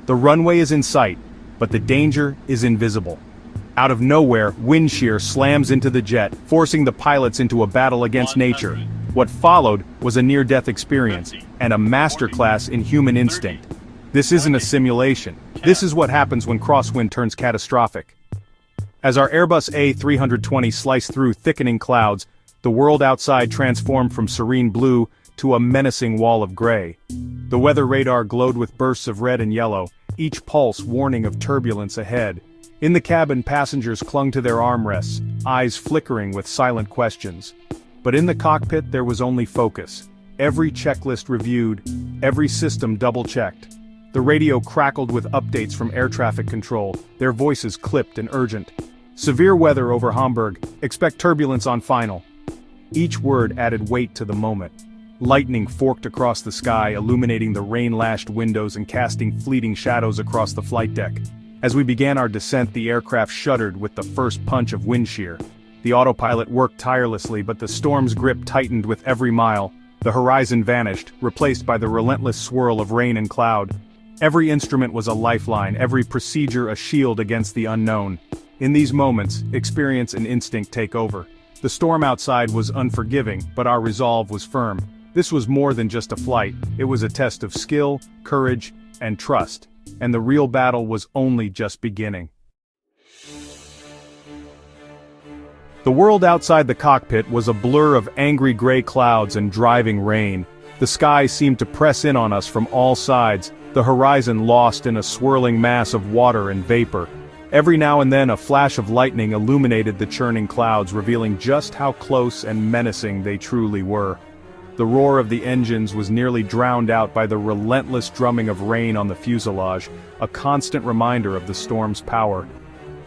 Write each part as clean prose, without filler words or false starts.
The runway is in sight, but the danger is invisible. Out of nowhere, wind shear slams into the jet, forcing the pilots into a battle against nature. What followed was a near-death experience, and a masterclass in human instinct. This isn't a simulation. This is what happens when Crosswind turns catastrophic. As our Airbus A320 sliced through thickening clouds, the world outside transformed from serene blue to a menacing wall of gray. The weather radar glowed with bursts of red and yellow, each pulse warning of turbulence ahead. In the cabin, passengers clung to their armrests, eyes flickering with silent questions. But in the cockpit there was only focus. Every checklist reviewed, every system double-checked. The radio crackled with updates from air traffic control, their voices clipped and urgent. Severe weather over Hamburg, expect turbulence on final. Each word added weight to the moment. Lightning forked across the sky, illuminating the rain-lashed windows and casting fleeting shadows across the flight deck. As we began our descent, the aircraft shuddered with the first punch of wind shear. The autopilot worked tirelessly, but the storm's grip tightened with every mile. The horizon vanished, replaced by the relentless swirl of rain and cloud. Every instrument was a lifeline, every procedure a shield against the unknown. In these moments, experience and instinct take over. The storm outside was unforgiving, but our resolve was firm. This was more than just a flight, it was a test of skill, courage, and trust. And the real battle was only just beginning. The world outside the cockpit was a blur of angry gray clouds and driving rain. The sky seemed to press in on us from all sides, the horizon lost in a swirling mass of water and vapor. Every now and then a flash of lightning illuminated the churning clouds, revealing just how close and menacing they truly were. The roar of the engines was nearly drowned out by the relentless drumming of rain on the fuselage, a constant reminder of the storm's power.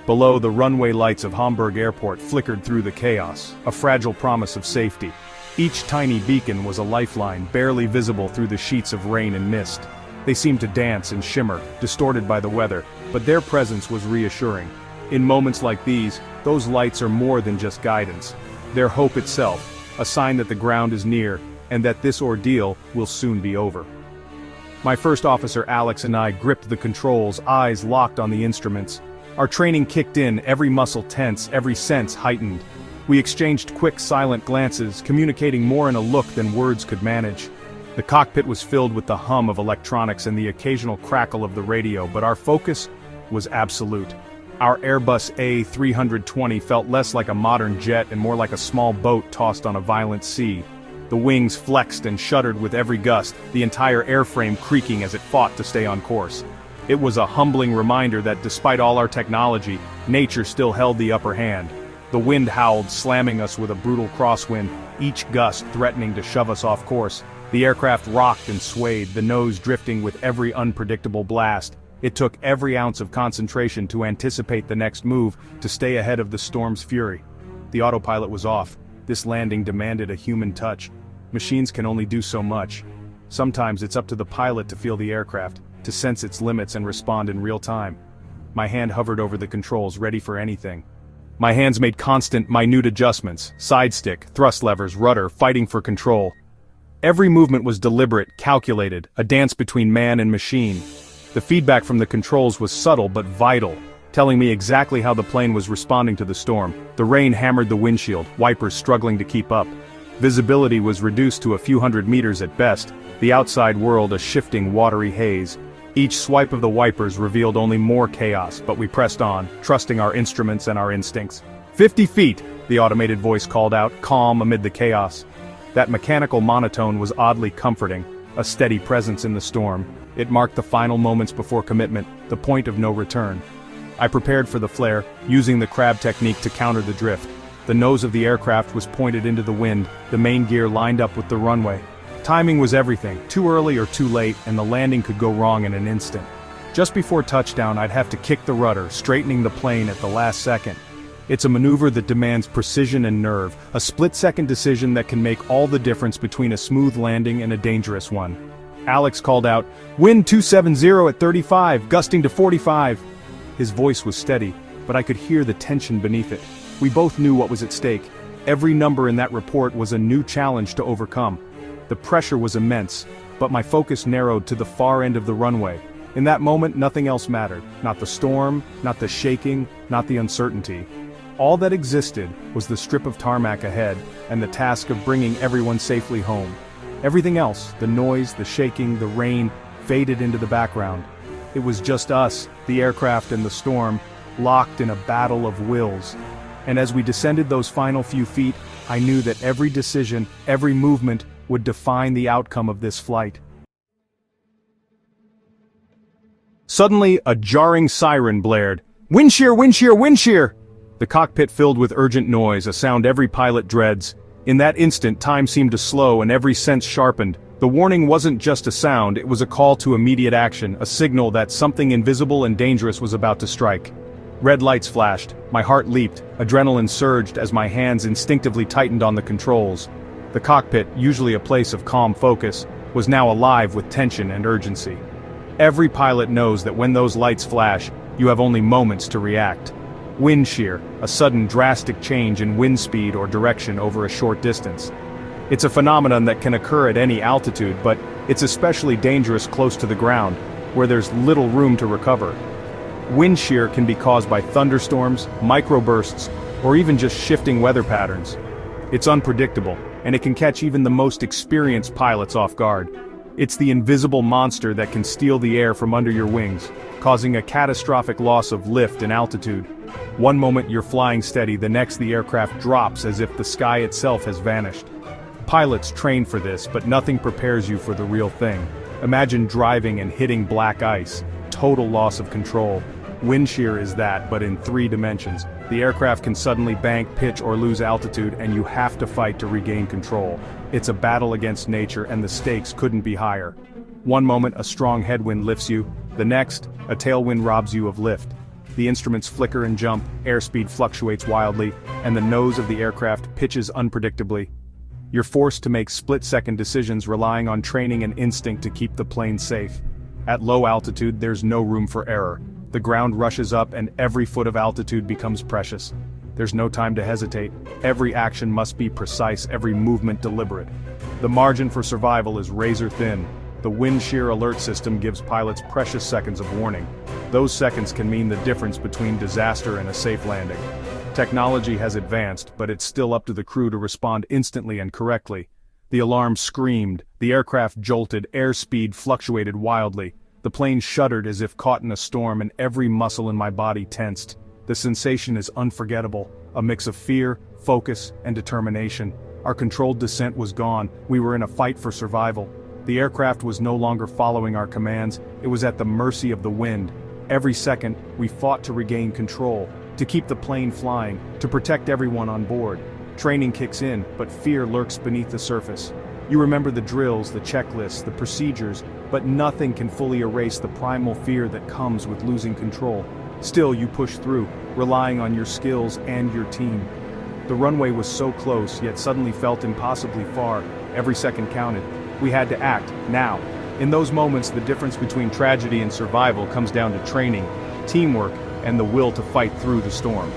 Below, the runway lights of Hamburg Airport flickered through the chaos, a fragile promise of safety. Each tiny beacon was a lifeline, barely visible through the sheets of rain and mist. They seemed to dance and shimmer, distorted by the weather, but their presence was reassuring. In moments like these, those lights are more than just guidance. They're hope itself, a sign that the ground is near, and that this ordeal will soon be over. My first officer Alex and I gripped the controls, eyes locked on the instruments. Our training kicked in, every muscle tense, every sense heightened. We exchanged quick, silent glances, communicating more in a look than words could manage. The cockpit was filled with the hum of electronics and the occasional crackle of the radio, but our focus was absolute. Our Airbus A320 felt less like a modern jet and more like a small boat tossed on a violent sea. The wings flexed and shuddered with every gust, the entire airframe creaking as it fought to stay on course. It was a humbling reminder that despite all our technology, nature still held the upper hand. The wind howled, slamming us with a brutal crosswind, each gust threatening to shove us off course. The aircraft rocked and swayed, the nose drifting with every unpredictable blast. It took every ounce of concentration to anticipate the next move, to stay ahead of the storm's fury. The autopilot was off. This landing demanded a human touch. Machines can only do so much. Sometimes it's up to the pilot to feel the aircraft, to sense its limits and respond in real time. My hand hovered over the controls, ready for anything. My hands made constant, minute adjustments, side stick, thrust levers, rudder, fighting for control. Every movement was deliberate, calculated, a dance between man and machine. The feedback from the controls was subtle but vital, telling me exactly how the plane was responding to the storm. The rain hammered the windshield, wipers struggling to keep up. Visibility was reduced to a few hundred meters at best, the outside world a shifting, watery haze. Each swipe of the wipers revealed only more chaos, but we pressed on, trusting our instruments and our instincts. 50 feet, the automated voice called out, calm amid the chaos. That mechanical monotone was oddly comforting, a steady presence in the storm. It marked the final moments before commitment, the point of no return. I prepared for the flare, using the crab technique to counter the drift. The nose of the aircraft was pointed into the wind, the main gear lined up with the runway. Timing was everything, too early or too late, and the landing could go wrong in an instant. Just before touchdown, I'd have to kick the rudder, straightening the plane at the last second. It's a maneuver that demands precision and nerve, a split-second decision that can make all the difference between a smooth landing and a dangerous one. Alex called out, "Wind 270 at 35, gusting to 45. His voice was steady, but I could hear the tension beneath it. We both knew what was at stake. Every number in that report was a new challenge to overcome. The pressure was immense, but my focus narrowed to the far end of the runway. In that moment, nothing else mattered. Not the storm, not the shaking, not the uncertainty. All that existed was the strip of tarmac ahead, and the task of bringing everyone safely home. Everything else, the noise, the shaking, the rain, faded into the background. It was just us, the aircraft and the storm, locked in a battle of wills. And as we descended those final few feet, I knew that every decision, every movement, would define the outcome of this flight. Suddenly, a jarring siren blared. "Wind shear, wind shear, wind shear!" The cockpit filled with urgent noise, a sound every pilot dreads. In that instant, time seemed to slow and every sense sharpened. The warning wasn't just a sound, it was a call to immediate action, a signal that something invisible and dangerous was about to strike. Red lights flashed, my heart leaped, adrenaline surged as my hands instinctively tightened on the controls. The cockpit, usually a place of calm focus, was now alive with tension and urgency. Every pilot knows that when those lights flash, you have only moments to react. Wind shear, a sudden drastic change in wind speed or direction over a short distance. It's a phenomenon that can occur at any altitude, but it's especially dangerous close to the ground, where there's little room to recover. Wind shear can be caused by thunderstorms, microbursts, or even just shifting weather patterns. It's unpredictable, and it can catch even the most experienced pilots off guard. It's the invisible monster that can steal the air from under your wings, causing a catastrophic loss of lift and altitude. One moment you're flying steady, the next the aircraft drops as if the sky itself has vanished. Pilots train for this, but nothing prepares you for the real thing. Imagine driving and hitting black ice. Total loss of control. Wind shear is that, but in 3 dimensions. The aircraft can suddenly bank, pitch, or lose altitude, and you have to fight to regain control. It's a battle against nature, and the stakes couldn't be higher. One moment a strong headwind lifts you, the next, a tailwind robs you of lift. The instruments flicker and jump, airspeed fluctuates wildly, and the nose of the aircraft pitches unpredictably. You're forced to make split-second decisions relying on training and instinct to keep the plane safe. At low altitude, there's no room for error. The ground rushes up and every foot of altitude becomes precious. There's no time to hesitate. Every action must be precise, every movement deliberate. The margin for survival is razor thin. The wind shear alert system gives pilots precious seconds of warning. Those seconds can mean the difference between disaster and a safe landing. Technology has advanced, but it's still up to the crew to respond instantly and correctly. The alarm screamed, the aircraft jolted, airspeed fluctuated wildly. The plane shuddered as if caught in a storm, and every muscle in my body tensed. The sensation is unforgettable, a mix of fear, focus, and determination. Our controlled descent was gone, we were in a fight for survival. The aircraft was no longer following our commands, it was at the mercy of the wind. Every second, we fought to regain control, to keep the plane flying, to protect everyone on board. Training kicks in, but fear lurks beneath the surface. You remember the drills, the checklists, the procedures, but nothing can fully erase the primal fear that comes with losing control. Still, you push through, relying on your skills and your team. The runway was so close, yet suddenly felt impossibly far. Every second counted. We had to act, now. In those moments, the difference between tragedy and survival comes down to training, teamwork, and the will to fight through the storm.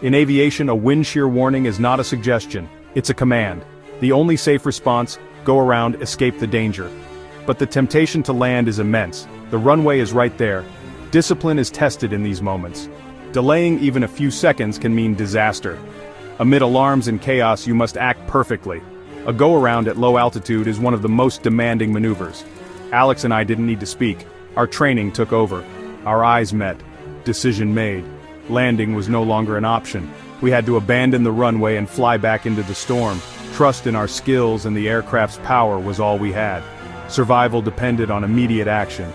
In aviation, a wind shear warning is not a suggestion, it's a command. The only safe response, go around, escape the danger. But the temptation to land is immense. The runway is right there. Discipline is tested in these moments. Delaying even a few seconds can mean disaster. Amid alarms and chaos, you must act perfectly. A go-around at low altitude is one of the most demanding maneuvers. Alex and I didn't need to speak. Our training took over. Our eyes met. Decision made. Landing was no longer an option. We had to abandon the runway and fly back into the storm. Trust in our skills and the aircraft's power was all we had. Survival depended on immediate action.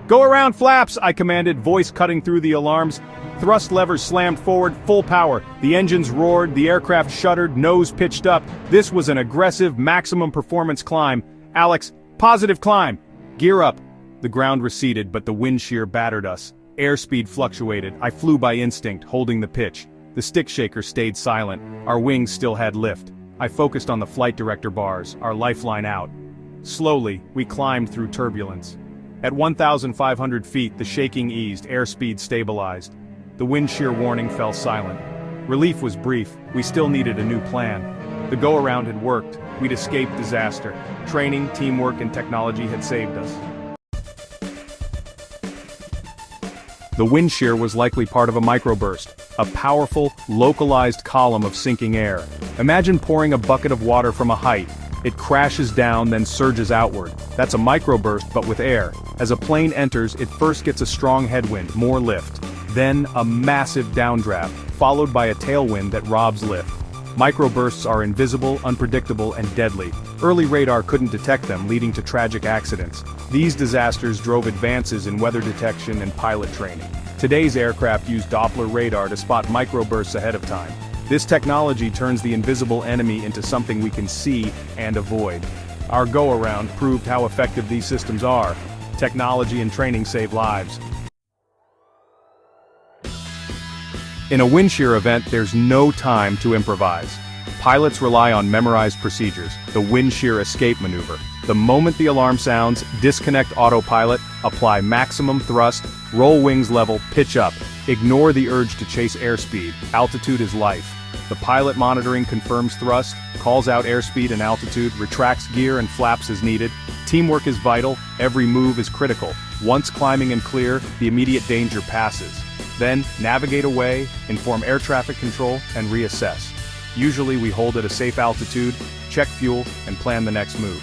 Go around flaps, I commanded, voice cutting through the alarms. Thrust levers slammed forward, full power. The engines roared, the aircraft shuddered, nose pitched up. This was an aggressive, maximum performance climb. Alex, positive climb. Gear up. The ground receded, but the wind shear battered us. Airspeed fluctuated. I flew by instinct, holding the pitch. The stick shaker stayed silent. Our wings still had lift. I focused on the flight director bars, our lifeline out. Slowly, we climbed through turbulence. At 1,500 feet, the shaking eased, airspeed stabilized. The wind shear warning fell silent. Relief was brief, we still needed a new plan. The go-around had worked. We'd escaped disaster. Training, teamwork, and technology had saved us. The wind shear was likely part of a microburst, a powerful, localized column of sinking air. Imagine pouring a bucket of water from a height. It crashes down, then surges outward. That's a microburst, but with air. As a plane enters, it first gets a strong headwind, more lift. Then, a massive downdraft, followed by a tailwind that robs lift. Microbursts are invisible, unpredictable, and deadly. Early radar couldn't detect them, leading to tragic accidents. These disasters drove advances in weather detection and pilot training. Today's aircraft use Doppler radar to spot microbursts ahead of time. This technology turns the invisible enemy into something we can see and avoid. Our go-around proved how effective these systems are. Technology and training save lives. In a wind shear event, there's no time to improvise. Pilots rely on memorized procedures, the wind shear escape maneuver. The moment the alarm sounds, disconnect autopilot, apply maximum thrust, roll wings level, pitch up. Ignore the urge to chase airspeed. Altitude is life. The pilot monitoring confirms thrust, calls out airspeed and altitude, retracts gear and flaps as needed. Teamwork is vital, every move is critical. Once climbing and clear, the immediate danger passes. Then, navigate away, inform air traffic control, and reassess. Usually we hold at a safe altitude, check fuel, and plan the next move.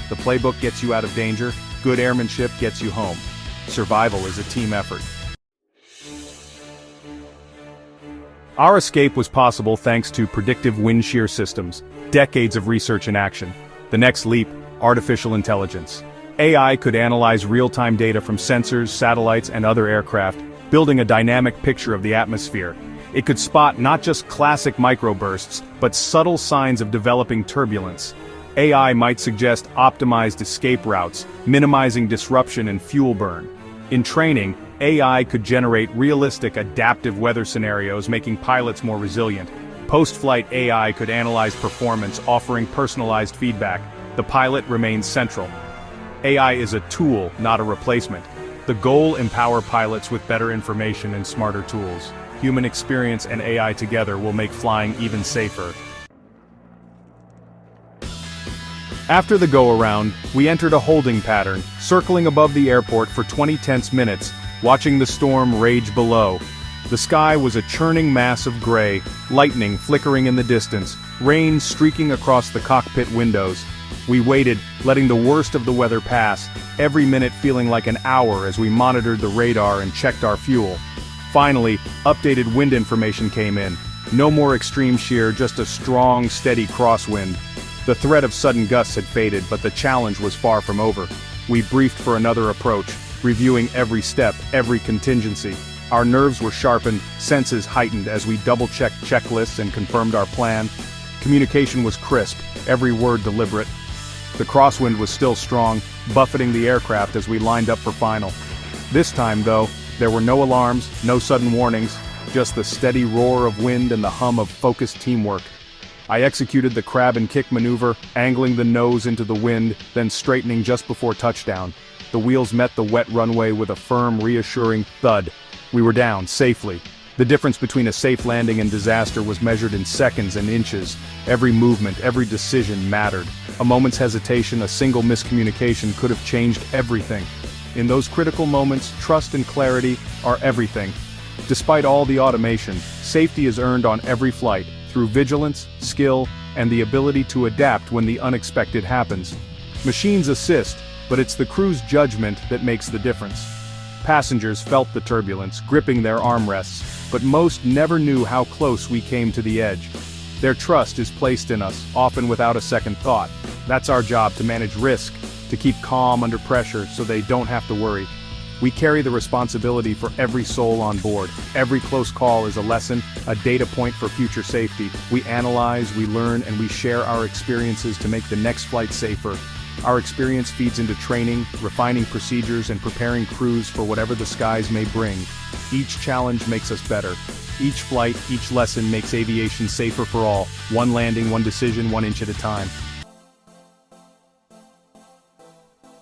The playbook gets you out of danger, good airmanship gets you home. Survival is a team effort. Our escape was possible thanks to predictive wind shear systems, decades of research in action. The next leap, artificial intelligence. AI could analyze real-time data from sensors, satellites, and other aircraft, building a dynamic picture of the atmosphere. It could spot not just classic microbursts, but subtle signs of developing turbulence. AI might suggest optimized escape routes, minimizing disruption and fuel burn. In training, AI could generate realistic adaptive weather scenarios, making pilots more resilient. Post-flight AI could analyze performance, offering personalized feedback. The pilot remains central. AI is a tool, not a replacement. The goal: empower pilots with better information and smarter tools. Human experience and AI together will make flying even safer. After the go-around, we entered a holding pattern, circling above the airport for 20 tense minutes, watching the storm rage below. The sky was a churning mass of gray, lightning flickering in the distance, rain streaking across the cockpit windows. We waited, letting the worst of the weather pass, every minute feeling like an hour as we monitored the radar and checked our fuel. Finally, updated wind information came in. No more extreme shear, just a strong, steady crosswind. The threat of sudden gusts had faded, but the challenge was far from over. We briefed for another approach, reviewing every step, every contingency. Our nerves were sharpened, senses heightened as we double-checked checklists and confirmed our plan. Communication was crisp, every word deliberate. The crosswind was still strong, buffeting the aircraft as we lined up for final. This time, though, there were no alarms, no sudden warnings, just the steady roar of wind and the hum of focused teamwork. I executed the crab and kick maneuver, angling the nose into the wind, then straightening just before touchdown. The wheels met the wet runway with a firm, reassuring thud. We were down, safely. The difference between a safe landing and disaster was measured in seconds and inches. Every movement, every decision mattered. A moment's hesitation, a single miscommunication could have changed everything. In those critical moments, trust and clarity are everything. Despite all the automation, safety is earned on every flight, through vigilance, skill, and the ability to adapt when the unexpected happens. Machines assist, but it's the crew's judgment that makes the difference. Passengers felt the turbulence, gripping their armrests, but most never knew how close we came to the edge. Their trust is placed in us, often without a second thought. That's our job, to manage risk, to keep calm under pressure so they don't have to worry. We carry the responsibility for every soul on board. Every close call is a lesson, a data point for future safety. We analyze, we learn, and we share our experiences to make the next flight safer. Our experience feeds into training, refining procedures, and preparing crews for whatever the skies may bring. Each challenge makes us better. Each flight, each lesson makes aviation safer for all. One landing, one decision, 1 inch at a time.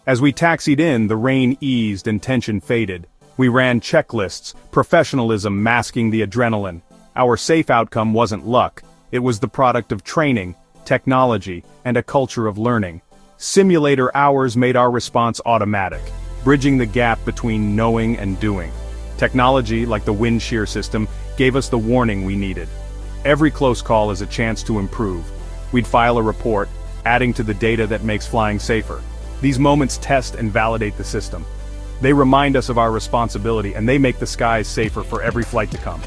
As we taxied in, the rain eased and tension faded. We ran checklists, professionalism masking the adrenaline. Our safe outcome wasn't luck. It was the product of training, technology, and a culture of learning. Simulator hours made our response automatic, bridging the gap between knowing and doing. Technology, like the wind shear system, gave us the warning we needed. Every close call is a chance to improve. We'd file a report, adding to the data that makes flying safer. These moments test and validate the system. They remind us of our responsibility, and they make the skies safer for every flight to come.